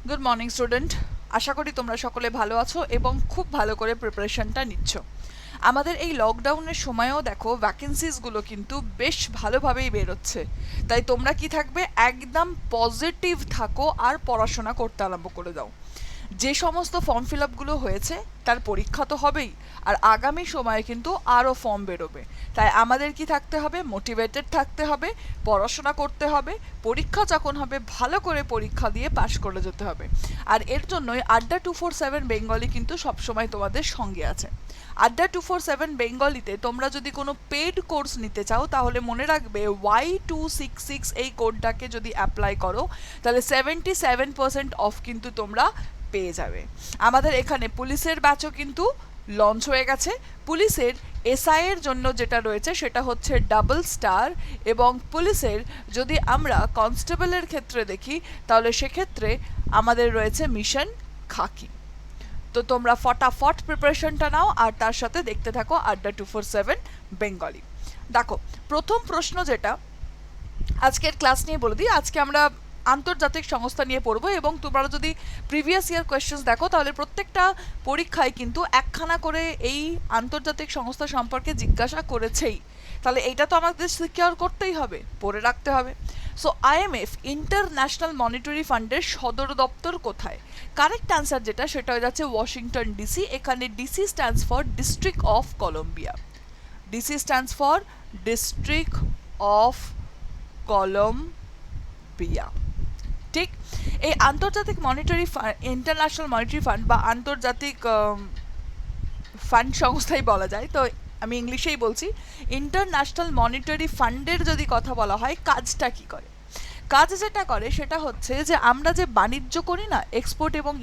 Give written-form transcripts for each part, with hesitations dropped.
Good morning student, আশা করি তোমরা সকলে ভালো আছো এবং খুব ভালো করে প্রিপারেশনটা নিচ্ছ। আমাদের এই লকডাউনের সময়ও দেখো ভ্যাকেন্সিসগুলো কিন্তু বেশ ভালোভাবেই বেরোচ্ছে, তাই তোমরা কি থাকবে, একদম পজিটিভ থাকো আর পড়াশোনা করতে আরম্ভ করে দাও। যে সমস্ত ফর্ম ফিল আপগুলো হয়েছে তার পরীক্ষা তো হবেই, আর আগামী সময়ে কিন্তু আরও ফর্ম বেরোবে। তাই আমাদের কি থাকতে হবে, মোটিভেটেড থাকতে হবে, পড়াশোনা করতে হবে, পরীক্ষা যখন হবে ভালো করে পরীক্ষা দিয়ে পাশ করে যেতে হবে। আর এর জন্যই আড্ডা 247 বেঙ্গলি কিন্তু সবসময় তোমাদের সঙ্গে আছে। আড্ডা 247 বেঙ্গলিতে তোমরা যদি কোনো পেড কোর্স নিতে চাও তাহলে মনে রাখবে Y266 এই কোডটাকে যদি অ্যাপ্লাই করো তাহলে 77% অফ কিন্তু তোমরা পেয়ে যাবে। আমাদের এখানে পুলিশের ব্যাচও কিন্তু লঞ্চ হয়ে গেছে। পুলিশের এসআই এর জন্য যেটা রয়েছে সেটা হচ্ছে ডাবল স্টার, এবং পুলিশের যদি আমরা কনস্টেবলের ক্ষেত্রে দেখি তাহলে সেক্ষেত্রে আমাদের রয়েছে মিশন খাকি। তো তোমরা ফটাফট প্রিপারেশনটা নাও আর তার সাথে দেখতে থাকো আড্ডা 247 বেঙ্গলি। দেখো, প্রথম প্রশ্ন যেটা আজকের ক্লাস নিয়ে বলে দিই, আজকে আমরা আন্তর্জাতিক সংস্থা নিয়ে পড়বো, এবং তোমরা যদি প্রিভিয়াস ইয়ার কোয়েশ্চেন্স দেখো তাহলে প্রত্যেকটা পরীক্ষায় কিন্তু একখানা করে এই আন্তর্জাতিক সংস্থা সম্পর্কে জিজ্ঞাসা করেছেই। তাহলে এইটা তো আমাদের সিকিউর করতেই হবে, পড়ে রাখতে হবে। সো আইএমএফ ইন্টারন্যাশনাল মনিটারি ফান্ডের সদর দপ্তর কোথায়? কারেক্ট অ্যান্সার যেটা সেটা হয়ে যাচ্ছে ওয়াশিংটন ডিসি। এখানে DC stands for district of Colombia. DC stands for district of Colombia. ঠিক, এই আন্তর্জাতিক মনিটারি ইন্টারন্যাশনাল মনিটারি ফান্ড বা আন্তর্জাতিক ফান্ড সংস্থাই বলা যায়, তো আমি ইংলিশেই বলছি। ইন্টারন্যাশনাল মনিটারি ফান্ডের যদি কথা বলা হয়, কাজটা কি করে? কাজ যেটা করে সেটা হচ্ছে যে আমরা যে বাণিজ্য করি না, এক্সপোর্ট এবং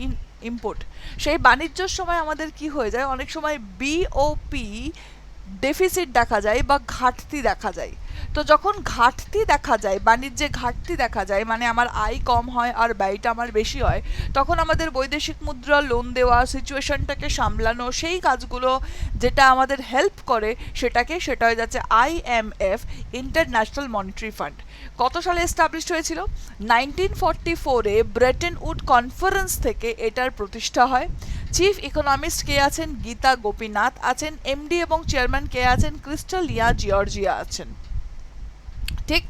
ইম্পোর্ট, সেই বাণিজ্যর সময় আমাদের কি হয়ে যায়, অনেক সময় বিওপি ডেফিসিট দেখা যায় বা ঘাটতি দেখা যায়। তো যখন ঘাটতি দেখা যায়, বাণিজ্যে ঘাটতি দেখা যায়, মানে আমার আয় কম হয় আর ব্যয়টা আমার বেশি হয়, তখন আমাদের বৈদেশিক মুদ্রা লোন দেওয়া, সিচুয়েশনটাকে সামলানো, সেই কাজগুলো যেটা আমাদের হেল্প করে সেটা হয়ে যাচ্ছে আইএমএফ, ইন্টারন্যাশনাল মনিটারি ফান্ড। কত সালে এস্টাবলিশ হয়েছিল? 1944-এ ব্রেটন উড কনফারেন্স থেকে এটার প্রতিষ্ঠা হয়। চিফ ইকোনমিস্ট কে আছেন? গীতা গোপীনাথ আছেন। এমডি এবং চেয়ারম্যান কে আছেন? ক্রিস্টালিয়া জিয়র্জিয়া আছেন। ঠিক,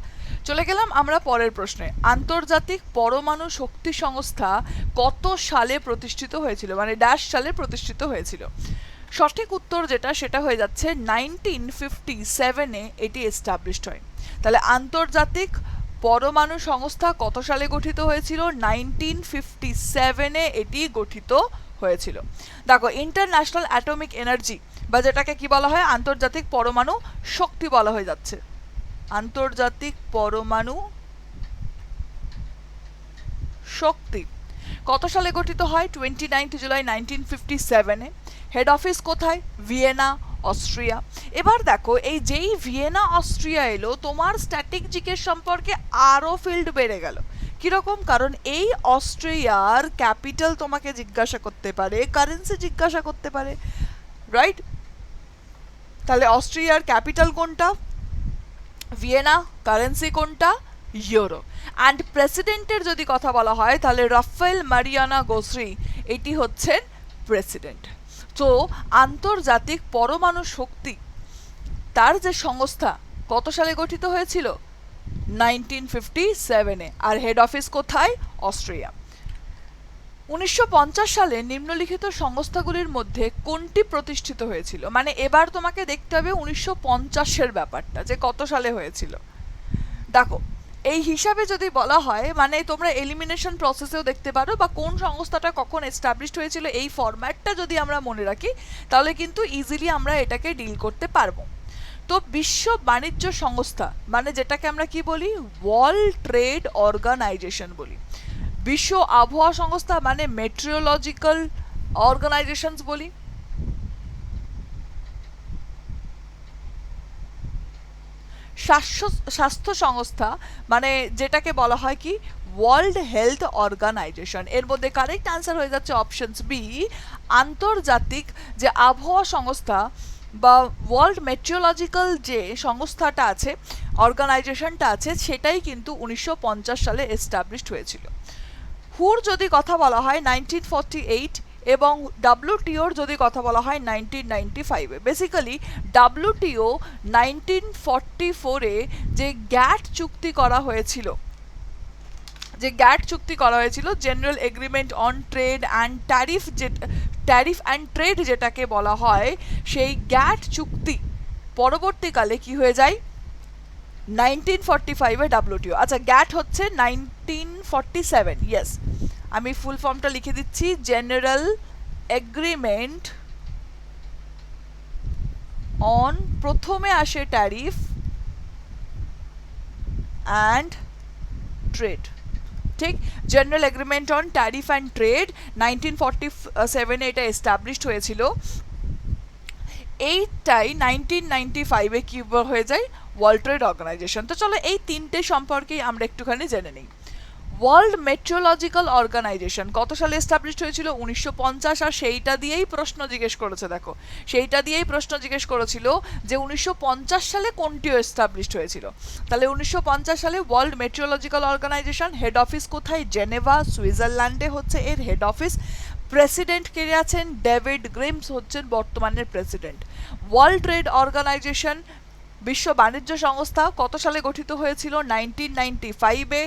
চলে গেলাম আমরা পরের প্রশ্নে। আন্তর্জাতিক পরমাণু শক্তি সংস্থা কত সালে প্রতিষ্ঠিত হয়েছিল, মানে ড্যাশ সালে প্রতিষ্ঠিত হয়েছিল? সঠিক উত্তর যেটা সেটা হয়ে যাচ্ছে 1957-এ এটি এস্টাবলিশড হয়। তাহলে আন্তর্জাতিক পরমাণু সংস্থা কত সালে গঠিত হয়েছিল? 1957-এ এটি গঠিত হয়েছিল। দেখো, ইন্টারন্যাশনাল অ্যাটমিক এনার্জি বা যেটাকে কি বলা হয়, আন্তর্জাতিক পরমাণু শক্তি বলা হয়ে যাচ্ছে। আন্তর্জাতিক পরমাণু শক্তি কত সালে গঠিত হয়? 29 জুলাই 1957-এ। হেড অফিস কোথায়? Vienna, Austria. এবার দেখো, এই যেই ভিয়েনা অস্ট্রিয়া এলো, তোমার স্ট্যাটিক জিকের সম্পর্কে আরও ফিল্ড বেড়ে গেল। কিরকম? কারণ এই অস্ট্রিয়ার ক্যাপিটাল তোমাকে জিজ্ঞাসা করতে পারে, কারেন্সি জিজ্ঞাসা করতে পারে, রাইট? তাহলে অস্ট্রিয়ার ক্যাপিটাল কোনটা? ভিয়েনা। কারেন্সি কোনটা? ইউরো। অ্যান্ড প্রেসিডেন্টের যদি কথা বলা হয় তাহলে রাফায়েল মারিয়ানা গোসরি এটি হচ্ছেন প্রেসিডেন্ট। তো আন্তর্জাতিক পরমাণু শক্তি তার যে সংস্থা কত সালে গঠিত হয়েছিল? 1957-এ। আর হেড অফিস কোথায়? অস্ট্রিয়া। 1950 সালে নিম্নলিখিত সংস্থাগুলির মধ্যে কোনটি প্রতিষ্ঠিত হয়েছিল? মানে এবার তোমাকে দেখতে হবে 1950-এর ব্যাপারটা, যে কত সালে হয়েছিল। দেখো, এই হিসাবে যদি বলা হয়, মানে তোমরা এলিমিনেশন প্রসেসেও দেখতে পারো, বা কোন সংস্থাটা কখন এস্টাবলিশড হয়েছিল, এই ফরম্যাটটা যদি আমরা মনে রাখি তাহলে কিন্তু ইজিলি আমরা এটাকে ডিল করতে পারবো। তো বিশ্ব বাণিজ্য সংস্থা, মানে যেটাকে আমরা কি বলি, ওয়ার্ল্ড ট্রেড অর্গানাইজেশন বলি। বিশ্ব আবহাওয়া সংস্থা মানে মেট্রিওলজিক্যাল অর্গানাইজেশনস বলি। স্বাস্থ্য সংস্থা মানে যেটাকে বলা হয় কি, ওয়ার্ল্ড হেলথ অর্গানাইজেশন। এর মধ্যে কারেক্ট আনসার হয়ে যাচ্ছে অপশনস বি, আন্তর্জাতিক যে আবহাওয়া সংস্থা বা ওয়ার্ল্ড মেট্রিওলজিক্যাল যে সংস্থাটা আছে, অর্গানাইজেশনটা আছে, সেটাই কিন্তু 1950 সালে এস্টাবলিশড হয়েছিল। হুর যদি কথা বলা হয় 1948 এবং ডাব্লিউটিওর যদি কথা বলা হয় 1995-এ। বেসিক্যালি ডাব্লিউটিও 1944-এ যে গ্যাট চুক্তি করা হয়েছিল, general agreement on trade and tariff and trade যেটাকে বলা হয়, সেই গ্যাট চুক্তি পরবর্তীকালে কি হয়ে যায় 1945-এ ডাব্লিউটিও। আচ্ছা, গ্যাট হচ্ছে 1947, ইয়েস, আমি ফুল ফর্মটা লিখে দিচ্ছি, জেনারেল এগ্রিমেন্ট অন, প্রথমে আসে ট্যারিফ অ্যান্ড ট্রেড, ঠিক, general agreement on tariff and trade 1947-এ এটা এস্টাবলিশড হয়েছিল। এইটাই 1995-এ কি হয়ে যায়, ওয়ার্ল্ড ট্রেড অর্গানাইজেশন। তো চলো এই তিনটে সম্পর্কেই আমরা একটুখানি জেনে নিই। ওয়ার্ল্ড মেট্রোলজিক্যাল অর্গানাইজেশন কত সালে এস্টাবলিশড হয়েছিল, 1950, আর সেইটা দিয়েই প্রশ্ন জিজ্ঞেস করেছে, দেখো সেইটা দিয়েই প্রশ্ন জিজ্ঞেস করেছিল যে 1950 সালে কোনটিও এস্টাবলিশড হয়েছিল। তাহলে 1950 সালে World Meteorological Organization, head office কোথায়, জেনেভা, সুইজারল্যান্ডে হচ্ছে এর হেড অফিস। প্রেসিডেন্ট কে আছেন, ডেভিড গ্রিমস হচ্ছেন বর্তমানের প্রেসিডেন্ট। ওয়ার্ল্ড ট্রেড অর্গানাইজেশন, বিশ্ব বাণিজ্য সংস্থা, কত সালে গঠিত হয়েছিল, 1995-এ।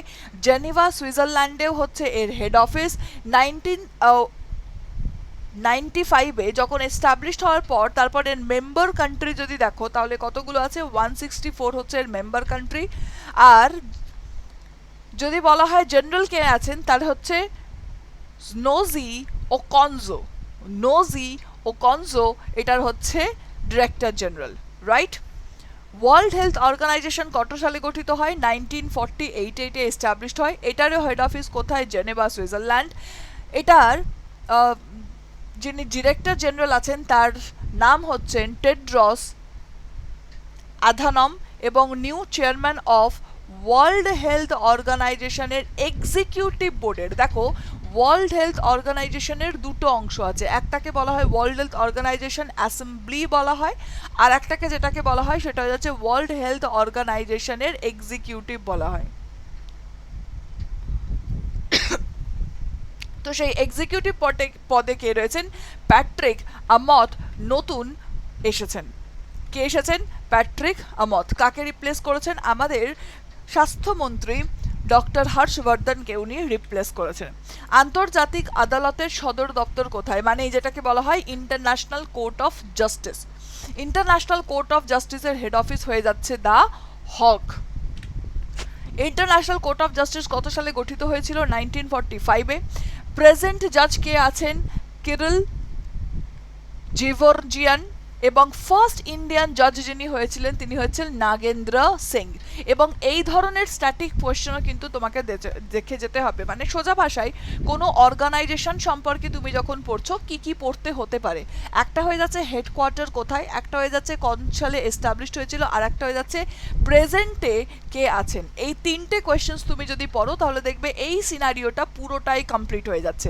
জেনেভা, সুইজারল্যান্ডেও হচ্ছে এর হেড অফিস। 1995-এ যখন এস্টাবলিশড হওয়ার পর তারপর এর মেম্বার কান্ট্রি যদি দেখো তাহলে কতগুলো আছে, 164 হচ্ছে এর মেম্বার কান্ট্রি। আর যদি বলা হয় জেনারেল কে আছেন, তাহলে হচ্ছে নোজি ও কনজো, এটার হচ্ছে director general, right. World Health Organization কত সালে গঠিত হয়, 1948-এ এস্টাবলিশড হয়। এটারও হেড অফিস কোথায়, জেনেভা, সুইজারল্যান্ড। এটার যিনি ডিরেক্টর জেনারেল আছেন তার নাম হচ্ছেন টেড্রস আধানম, এবং new chairman of World Health অর্গানাইজেশনের এক্সিকিউটিভ বোর্ডের, দেখো ওয়ার্ল্ড হেলথ অর্গানাইজেশনের দুটো অংশ আছে, একটাকে বলা হয় ওয়ার্ল্ড হেলথ অর্গানাইজেশন অ্যাসেম্বলি বলা হয়, আর একটাকে যেটাকে বলা হয় সেটা হচ্ছে ওয়ার্ল্ড হেলথ অর্গানাইজেশনের এক্সিকিউটিভ বলা হয়। তো সেই এক্সিকিউটিভ পদে কে রয়েছেন, প্যাট্রিক আমত নতুন এসেছেন। কে এসেছেন, প্যাট্রিক আমত। কাকে রিপ্লেস করেছেন, আমাদের স্বাস্থ্যমন্ত্রী ডক্টর হর্ষবর্ধনকে উনি রিপ্লেস করেছেন। আন্তর্জাতিক আদালতের সদর দপ্তর কোথায়, মানে যেটাকে বলা হয় International Court of Justice. International Court of জাস্টিসের হেড অফিস হয়ে যাচ্ছে the Hague. International Court of Justice কত সালে গঠিত হয়েছিল, 1945-এ। প্রেজেন্ট জাজ কে আছেন, কিরিল জিভোরজিয়ান, এবং ফার্স্ট ইন্ডিয়ান জাজ যিনি হয়েছিলেন তিনি হচ্ছেন নাগেন্দ্র সিং। এবং এই ধরনের স্ট্যাটিক কোয়েশ্চেনও কিন্তু তোমাকে দেখে যেতে হবে, মানে সোজা ভাষায় কোনো অর্গানাইজেশন সম্পর্কে তুমি যখন পড়ছো কি কি পড়তে হতে পারে, একটা হয়ে যাচ্ছে হেডকোয়ার্টার কোথায়, একটা হয়ে যাচ্ছে কোন সালে এস্টাবলিশড হয়েছিল, আর একটা হয়ে যাচ্ছে প্রেজেন্টে কে আছেন। এই তিনটে কোয়েশ্চেন্স তুমি যদি পড়ো তাহলে দেখবে এই সিনারিওটা পুরোটাই কমপ্লিট হয়ে যাচ্ছে,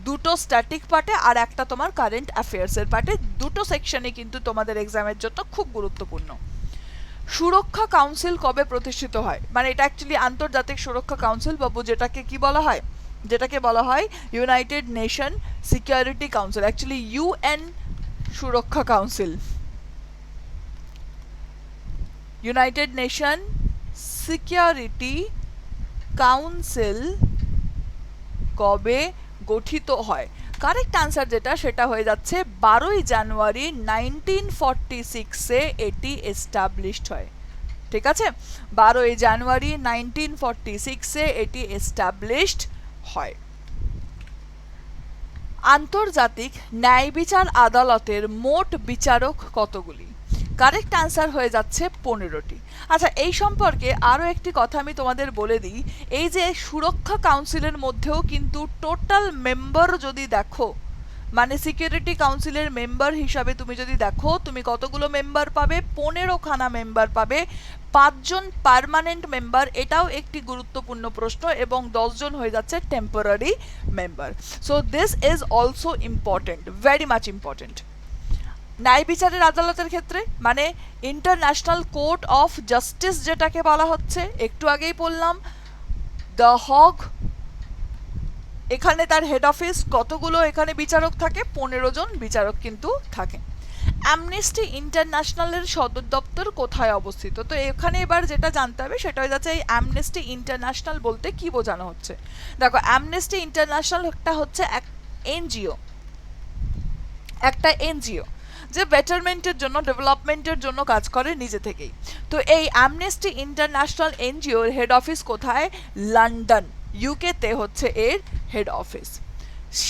দুটো স্ট্যাটিক পার্টে আর একটা তোমার কারেন্ট অ্যাফেয়ার্সের পার্টে, দুটো সেকশনে কিন্তু তোমাদের এক্সামের জন্য খুব গুরুত্বপূর্ণ। সুরক্ষা কাউন্সিল কবে প্রতিষ্ঠিত হয়, মানে এটা অ্যাকচুয়ালি আন্তর্জাতিক সুরক্ষা কাউন্সিল বাবু, যেটাকে কি বলা হয়, যেটাকে বলা হয় United Nation Security Council, actually UN সুরক্ষা council, United Nation Security Council কবে গঠিত হয়। কারেক্ট আনসার যেটা সেটা হয়ে যাচ্ছে 12ই জানুয়ারি 1946-এ এটি এস্টাবলিশড হয়, ঠিক আছে, 12ই জানুয়ারি 1946-এ এটি এস্টাবলিশড হয়। আন্তর্জাতিক ন্যায় বিচার আদালতের মোট বিচারক কতগুলি, কারেক্ট আনসার হয়ে যাচ্ছে 15টি। আচ্ছা, এই সম্পর্কে আরও একটি কথা আমি তোমাদের বলে দিই, এই যে সুরক্ষা কাউন্সিলের মধ্যেও কিন্তু টোটাল মেম্বার যদি দেখো, মানে সিকিউরিটি কাউন্সিলের মেম্বার হিসাবে তুমি যদি দেখো, তুমি কতগুলো মেম্বার পাবে, 15খানা মেম্বার পাবে, 5 জন পার্মানেন্ট মেম্বার, এটাও একটি গুরুত্বপূর্ণ প্রশ্ন, এবং 10 জন হয়ে যাচ্ছে temporary member. So this is also important, very much important. ন্যায় বিচারের আদালতের ক্ষেত্রে মানে ইন্টারন্যাশনাল কোর্ট অফ জাস্টিস যেটাকে বলা হচ্ছে, একটু আগেই বললাম দ্য হগ এখানে তার হেড অফিস, কতগুলো এখানে বিচারক থাকে, 15 জন বিচারক কিন্তু থাকে। অ্যামনেস্টি ইন্টারন্যাশনালের সদর দপ্তর কোথায় অবস্থিত? তো এখানে এবার যেটা জানতে হবে সেটা হয়ে যাচ্ছে এই অ্যামনেস্টি ইন্টারন্যাশনাল বলতে কি বোঝানো হচ্ছে। দেখো, অ্যামনেস্টি ইন্টারন্যাশনালটা হচ্ছে এক এনজিও, একটা এনজিও যে বেটারমেন্টের জন্য, ডেভেলপমেন্টের জন্য কাজ করে নিজে থেকেই। তো এই অ্যামনেস্টি ইন্টারন্যাশনাল এনজিওর হেড অফিস কোথায়? লন্ডন, ইউকেতে হচ্ছে এর head office.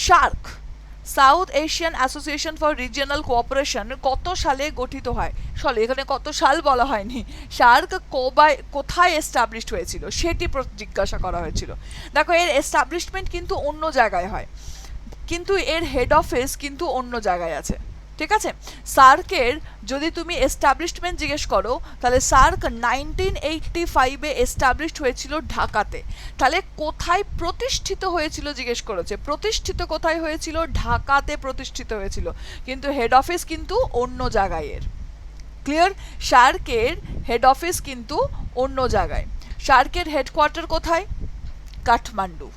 SAARC, south Asian association for regional cooperation কত সালে গঠিত হয়? সরি, এখানে কত সাল বলা হয়নি, সার্ক কোথায় এস্টাবলিশড হয়েছিল সেটি জিজ্ঞাসা করা হয়েছিল। দেখো, এর এস্টাবলিশমেন্ট কিন্তু অন্য জায়গায় হয়, কিন্তু এর হেড অফিস কিন্তু অন্য জায়গায় আছে। ঠিক আছে, সার্কের যদি তুমি এস্টাবলিশমেন্ট জিজ্ঞেস করো তাহলে সার্ক 1985-এ এস্টাবলিশড হয়েছিল ঢাকাতে। তাহলে কোথায় প্রতিষ্ঠিত হয়েছিল জিজ্ঞেস করেছে, প্রতিষ্ঠিত কোথায় হয়েছিল? ঢাকাতে প্রতিষ্ঠিত হয়েছিল, কিন্তু হেড অফিস কিন্তু অন্য জায়গায় এর। ক্লিয়ার? সার্কের হেড অফিস কিন্তু অন্য জায়গায়। সার্কের হেডকোয়ার্টার কোথায়? কাঠমান্ডু।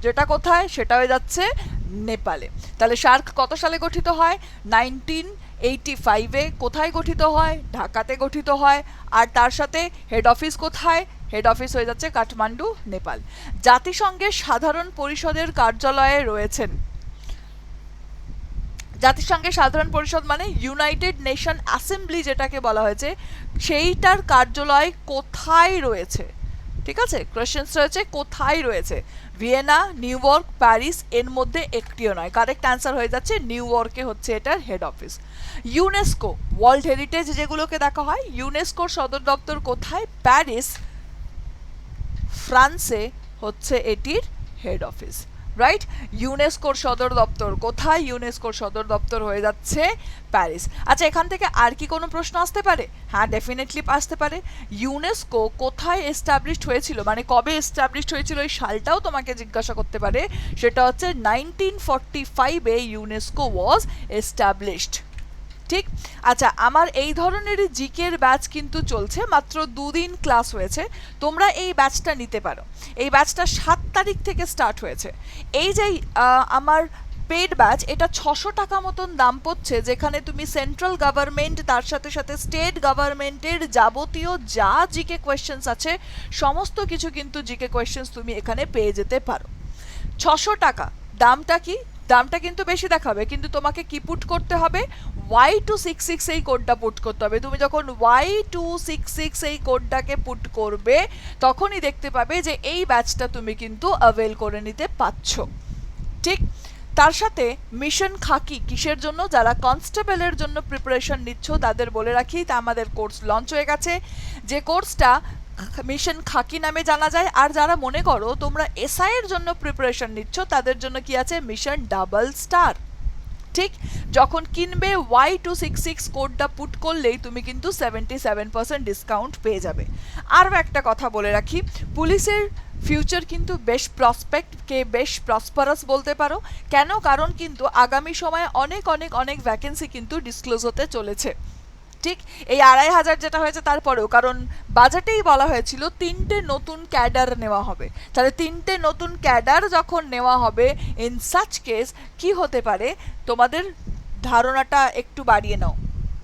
যেটা কোথায়? সেটা হয়ে যাচ্ছে নেপালে। তাহলে সার্ক কত সালে গঠিত হয়? 1985-এ। কোথায় গঠিত হয়? ঢাকাতে গঠিত হয়। আর তার সাথে হেড অফিস কোথায়? হেড অফিস হয়ে যাচ্ছে কাঠমান্ডু, নেপাল। জাতিসংঘের সাধারণ পরিষদের কার্যালয়ে রয়েছেন, জাতিসংঘের সাধারণ পরিষদ মানে ইউনাইটেড নেশন অ্যাসেম্বলি যেটাকে বলা হয়েছে, সেইটার কার্যালয় কোথায় রয়েছে? ঠিক আছে, কোশ্চেন্স রয়েছে কোথায় রয়েছে। ভিয়েনা, নিউ ইয়র্ক, প্যারিস, এর মধ্যে একটিও নয়। কারেক্ট অ্যান্সার হয়ে যাচ্ছে নিউ ইয়র্কে হচ্ছে এটার head office. UNESCO, world heritage যেগুলোকে দেখা হয়, ইউনেস্কোর সদর দপ্তর কোথায়? প্যারিস, ফ্রান্সে হচ্ছে এটির হেড অফিস। রাইট? ইউনেস্কোর সদর দপ্তর কোথায়? ইউনেস্কোর সদর দপ্তর হয়ে যাচ্ছে প্যারিস। আচ্ছা, এখান থেকে আর কি কোনো প্রশ্ন আসতে পারে? হ্যাঁ, ডেফিনেটলি আসতে পারে। ইউনেস্কো কোথায় এস্টাবলিশড হয়েছিল, মানে কবে এস্টাবলিশড হয়েছিল এই সালটাও তোমাকে জিজ্ঞাসা করতে পারে। সেটা হচ্ছে 1945-এ ইউনেস্কো ওয়াজ এস্টাবলিশড। ঠিক। আচ্ছা, আমার এই ধরনেরই জিকের ব্যাচ কিন্তু চলছে, মাত্র 2 দিন ক্লাস হয়েছে। তোমরা এই ব্যাচটা নিতে পারো। এই ব্যাচটা 7 তারিখ থেকে স্টার্ট হয়েছে। এই যে আমার পেড ব্যাচ, এটা 600 টাকা মতন দাম পড়ছে, যেখানে তুমি সেন্ট্রাল গভর্নমেন্ট তার সাথে সাথে স্টেট গভর্নমেন্টের যাবতীয় যা জিকে কোয়েশ্চেন্স আছে সমস্ত কিছু কিন্তু জিকে কোয়েশ্চেন্স তুমি এখানে পেয়ে যেতে পারো। 600 টাকা দামটা কি? দামটা কিন্তু বেশি দেখাবে, কিন্তু তোমাকে কি পুট করতে হবে? Y266 এই কোডটা পুট করতে হবে। তুমি যখন Y266 এই কোডটাকে পুট করবে তখনই দেখতে পাবে যে এই ব্যাচটা তুমি কিন্তু অ্যাভেল করে নিতে পারছো। ঠিক। তার সাথে মিশন খাকি কিসের জন্য? যারা কনস্টেবলের জন্য প্রিপারেশন নিচ্ছ তাদের বলে রাখি, তা আমাদের কোর্স লঞ্চ হয়ে গেছে, যে কোর্সটা মিশন খাকি নামে জানা যায়। আর যারা মনে করো তোমরা এসআই এর জন্য প্রিপারেশন নিচ্ছ তাদের জন্য কি আছে? Mission double star. ঠিক, যখন কিনবে Y266 কোডটা পুট করলেই তুমি কিন্তু 77% ডিসকাউন্ট পেয়ে যাবে। আরও একটা কথা বলে রাখি, পুলিশের ফিউচার কিন্তু বেশ প্রসপেক্টকে বেশ প্রসপারাস বলতে পারো। কেন? কারণ কিন্তু আগামী সময়ে অনেক অনেক অনেক ভ্যাকেন্সি কিন্তু ডিসক্লোজ হতে চলেছে। ঠিক, এই 2500 যেটা হয়েছে তারপরেও, কারণ বাজেটেই বলা হয়েছিল 3টে নতুন ক্যাডার নেওয়া হবে। তাহলে 3টে নতুন ক্যাডার যখন নেওয়া হবে, ইন সাচ কেস কি হতে পারে তোমাদের ধারণাটা একটু বাড়িয়ে নাও,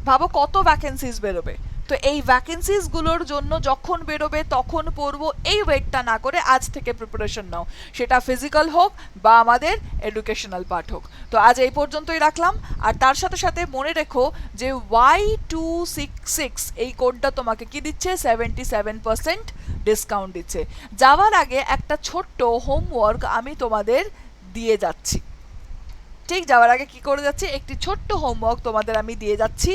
ভাবো কত ভ্যাকেন্সিস বেরোবে। তো এই ভ্যাকেন্সিসগুলোর জন্য যখন বেরোবে তখন পড়বো, এই ওয়েটটা না করে আজ থেকে প্রিপারেশন নাও, সেটা ফিজিক্যাল হোক বা আমাদের এডুকেশনাল পার্ট হোক। তো আজ এই পর্যন্তই রাখলাম। আর তার সাথে সাথে মনে রেখো যে Y266 এই কোডটা তোমাকে কি দিচ্ছে? 77% ডিসকাউন্ট দিচ্ছে। যাওয়ার আগে একটা ছোট্ট হোমওয়ার্ক আমি তোমাদের দিয়ে যাচ্ছি। ঠিক, যাওয়ার আগে কি করে যাচ্ছি? একটি ছোট্ট হোমওয়ার্ক তোমাদের আমি দিয়ে যাচ্ছি।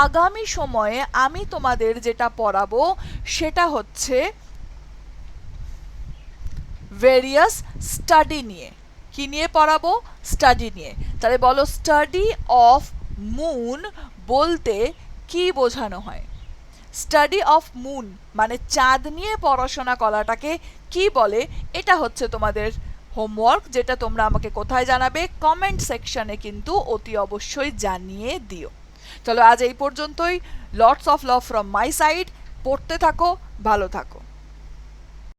আগামী সময়ে আমি তোমাদের যেটা পড়াবো সেটা হচ্ছে ভেরিয়াস স্টাডি নিয়ে। কি নিয়ে পড়াবো? স্টাডি নিয়ে। তাহলে বলো, স্টাডি অফ মুন বলতে কি বোঝানো হয়? স্টাডি অফ মুন মানে চাঁদ নিয়ে পড়াশোনা করাটাকে কি বলে? এটা হচ্ছে তোমাদের হোমওয়ার্ক, যেটা তোমরা আমাকে কোথায় জানাবে? কমেন্ট সেকশনে কিন্তু অতি অবশ্যই জানিয়ে দিও। চলো আজ এই পর্যন্তই। Lots of love from my side. পড়তে থাকো, ভালো থাকো।